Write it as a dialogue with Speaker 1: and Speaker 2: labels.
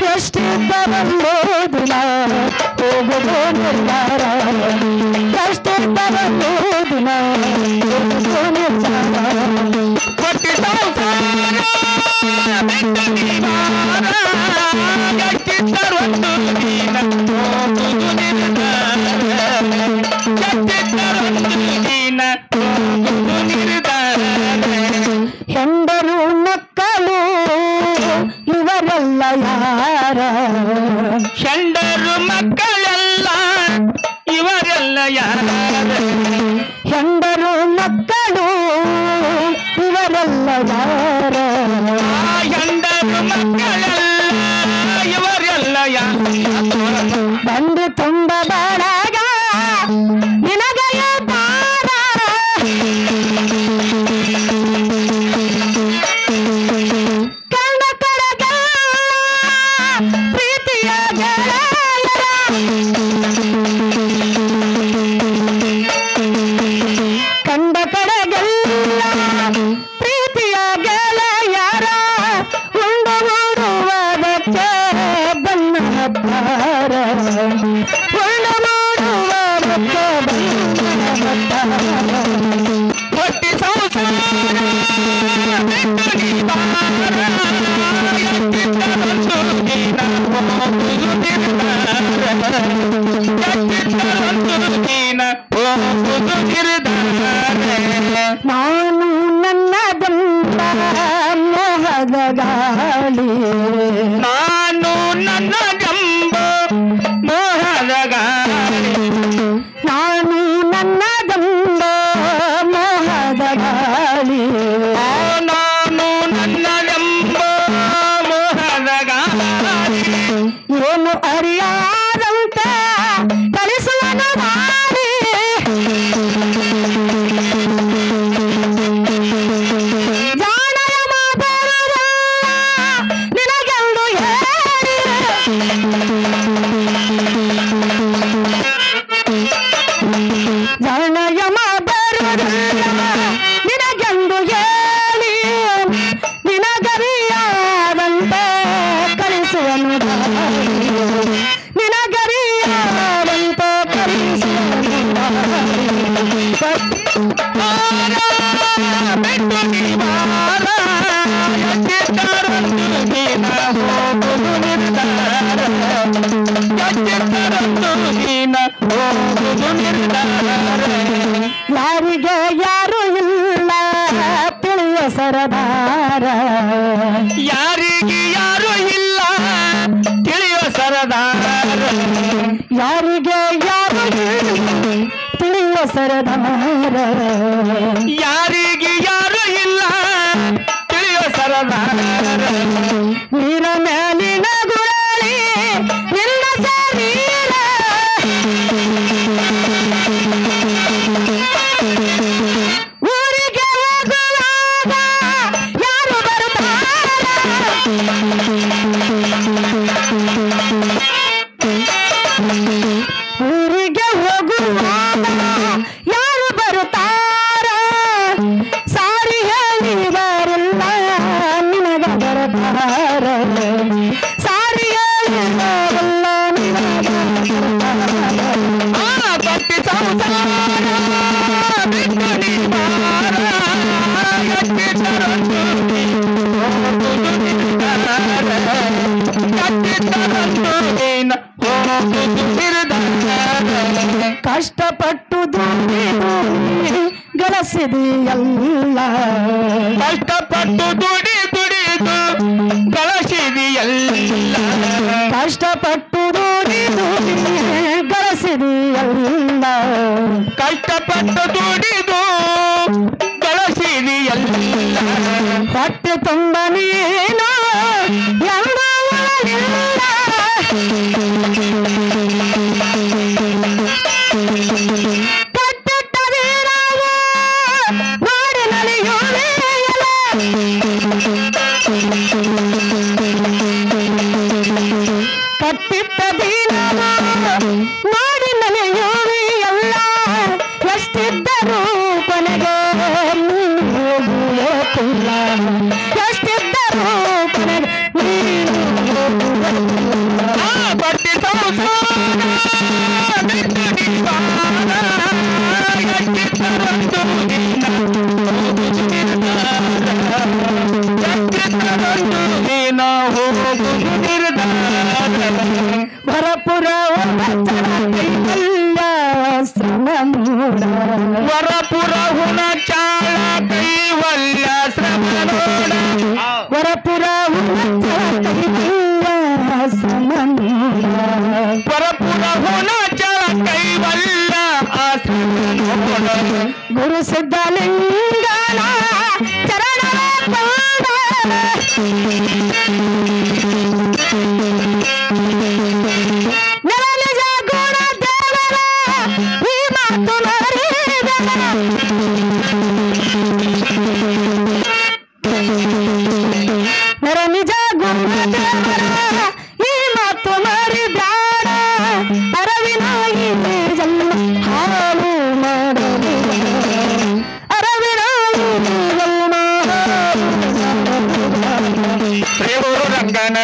Speaker 1: ಎಷ್ಟಿದ್ದರಲ್ಲೋ ದಿನ ಹೋಗುವುದು ನಿರ್ಧಾರ ಎಷ್ಟಿದ್ದರಲ್ಲೋ ದಿನ ಹೋಗುವುದು ನಿರ್ಧಾರ
Speaker 2: ಕೊಟ್ಟಿ ಸಂಸಾರ ಎಷ್ಟಿದ್ದರೊಂದು ದಿನ ಹೋಗುವುದು ನಿರ್ಧಾರ ಎಷ್ಟಿದ್ದರೊಂದು ದಿನ ಹೋಗುವುದು ನಿರ್ಧಾರ
Speaker 1: ಹೆಂಡರು ಮಕ್ಕಳು ಇವರೆಲ್ಲ ಯಾರ
Speaker 2: ಚಂಡರು ಮಕ್ಕಳೆಲ್ಲ ಇವರೆಲ್ಲ ಯಾರ
Speaker 1: ಹೆಂಡರು ಮಕ್ಕಳು ಇವರೆಲ್ಲ ಯಾರ
Speaker 2: ಚಂಡರು ಮಕ್ಕಳೆಲ್ಲ ಇವರೆಲ್ಲ ಯಾರ
Speaker 1: ಬಂದು ತುಂಬ ಬಾಳಾಗ ನಿನಗೆಯ ಬಾರ ಕಣ್ಣ ಕಡೆಗ ಪ್ರೀತಿಯ ಗೆಳೆಯರ ಕಂಡ ಕಡೆಗೆಲ್ಲ ಪ್ರೀತಿಯ ಗೆಳೆಯರ ಉಂಡು ನೋಡುವುದಕ್ಕೆ ಬಣ್ಣ ಹಬ್ಬಾರ ಉಂಡು ನೋಡುವುದಕ್ಕೆ ಬಣ್ಣ ಹಬ್ಬಾರ
Speaker 2: ಒಟ್ಟಿ ಸಂಸಾರ
Speaker 1: ನಾನು ನನ್ನ ಗಂಡ ಮೋಹದ ಗಾಳಿ
Speaker 2: ನಾನು ನನ್ನ ಗಂಬ ಮೋಹದ ಗಾಳಿ
Speaker 1: ನಾನು ನನ್ನ ಗಂಡ ಮೋಹದ ಗಾಳಿ
Speaker 2: ನಾನು ನನ್ನ ಗಂಬ ಮೋಹದ ಗಾಳಿ
Speaker 1: ಏನು ಅರಿಯಾದಂತೆ ಕಲಿಸುವನು ಮಾಡಿ ಜಾಣರ ಮಾತಾಡಲ್ಲ ನಿನಗೆಂದು ಹೇಳಿ ಜಾಣಯ ಮಾತಾಡಲ್ಲ ನಿನಗೆಂದು ಹೇಳಿ ನಿನಗರಿಯಾದಂತೆ ಕಲಿಸುವನು ನಿನಗರಿಯಾದಂತೆ ಕಲಿಸುವನು ಯಾರಿಗೆ ಯಾರು ಇಲ್ಲ ತಿಳಿಯ ಸರದಾರ
Speaker 2: ಯಾರಿಗೆ ಯಾರು ಇಲ್ಲ ತಿಳಿಯೋ ಸರದಾರ
Speaker 1: ಯಾರಿಗೆ ಯಾರು ಇಲ್ಲ ತಿಳಿಯ ಸರದಾರ
Speaker 2: ಯಾರಿಗೆ ಯಾರು ಇಲ್ಲ ತಿಳಿಯೋ ಸರದಾರ
Speaker 1: ನೀರ ಮೇಲಿನ ಗುರಳಿ ನಿನ್ನ ಶರೀರ ಊರಿಗೆ ಹೋಗುವಾಗ ಯಾರು ಬರುತ್ತಾರೆ ಊರಿಗೆ ಹೋಗುವಾಗ ಯಾರು ಬರುತ್ತಾರ ಸಾರಿ ಹೇಳಿದರೆಲ್ಲ ನಿನಗ ಬರುತ್ತಾರ ಸಾರಿ ಹೇಳಿದರೆಲ್ಲ ನಿನಗ
Speaker 2: ಕೊಟ್ಟಿ ಸಂಸಾರ ಬಿಟ್ಟು ನಿವಾರ ಕಟ್ಟಿದ್ದರೊಂದು ಹೋಗುವುದು ನಿರ್ಧಾರ ಕಟ್ಟಿದ್ದರೊಂದು ದಿನ ಹೋಗುವುದು ನಿರ್ಧಾರ
Speaker 1: ಕಷ್ಟಪಟ್ಟು ದುಡಿದು ಗಳಿಸಿದೆಯಲ್ಲ
Speaker 2: ಕಷ್ಟಪಟ್ಟು ದುಡಿದು ಗಳಿಸಿದೆಯಲ್ಲ
Speaker 1: ಕಷ್ಟಪಟ್ಟು ದುಡಿದು ಗಳಿಸಿದೆಯಲ್ಲ
Speaker 2: ಕಷ್ಟಪಟ್ಟು ದುಡಿದು ಗಳಿಸಿದೆಯಲ್ಲ
Speaker 1: ಹೊಟ್ಟೆ ತುಂಬ ನೀನು ಎಂಬುವನಿಲ್ಲ ಕಟ್ಟಿಟ್ಟದೆ ನಾವು ಮಾಡಿ ನಲಿಯುವೆಯಲ್ಲ ಕಟ್ಟಿಟ್ಟದೆ ನಾವು ಮಾಡಿ ನಲಿಯುವೆಯಲ್ಲ ಎಷ್ಟಿದ್ದರೂ ಕೊನೆಗೆ ನೀನು ಹೋಗುವುದಿಲ್ಲ ಎಷ್ಟಿದ್ದರೂ ಕೊನೆಗೆ ನೀನು
Speaker 2: ಹೋಗುವುದು ನಿರ್ಧಾರ
Speaker 1: ವರಪುರ ಕೈವಲ್ಯ ಶ್ರಮ ನೋಡ
Speaker 2: ವರಪುರ ಹುಣ ಚಾಳ ಕೈವಲ್ಯ ಶ್ರಮ ನೋಡ
Speaker 1: ವರಪುರ ಕೈವಲ್ಯ ಶ್ರಮ ನೋಡ
Speaker 2: ವರಪುರ ಹುಣ ಚಾಳ ಕೈವಲ್ಯ ಶ್ರಮ ನೋಡ
Speaker 1: ಗುರು ಸಿದ್ಧಲಿಂಗನ ಚರಣವ ಕೊಂಡ ನರನಿಜ ಗುಣ ದೇವರ ಈ ಮಾತು ಮರಿದ ನರನಿಜ ಗುಣ ದೇವರ ಈ ಮಾತು ಮರಿದಾಡ ಅರವಿನಾಗಿ ಜನ್ಮ ಹಾಳು ಮಾಡಲು ಅರವಿನಾಗಿ ಜನ್ಮ
Speaker 2: ಶ್ರೀ ಗುರು ರಂಗನ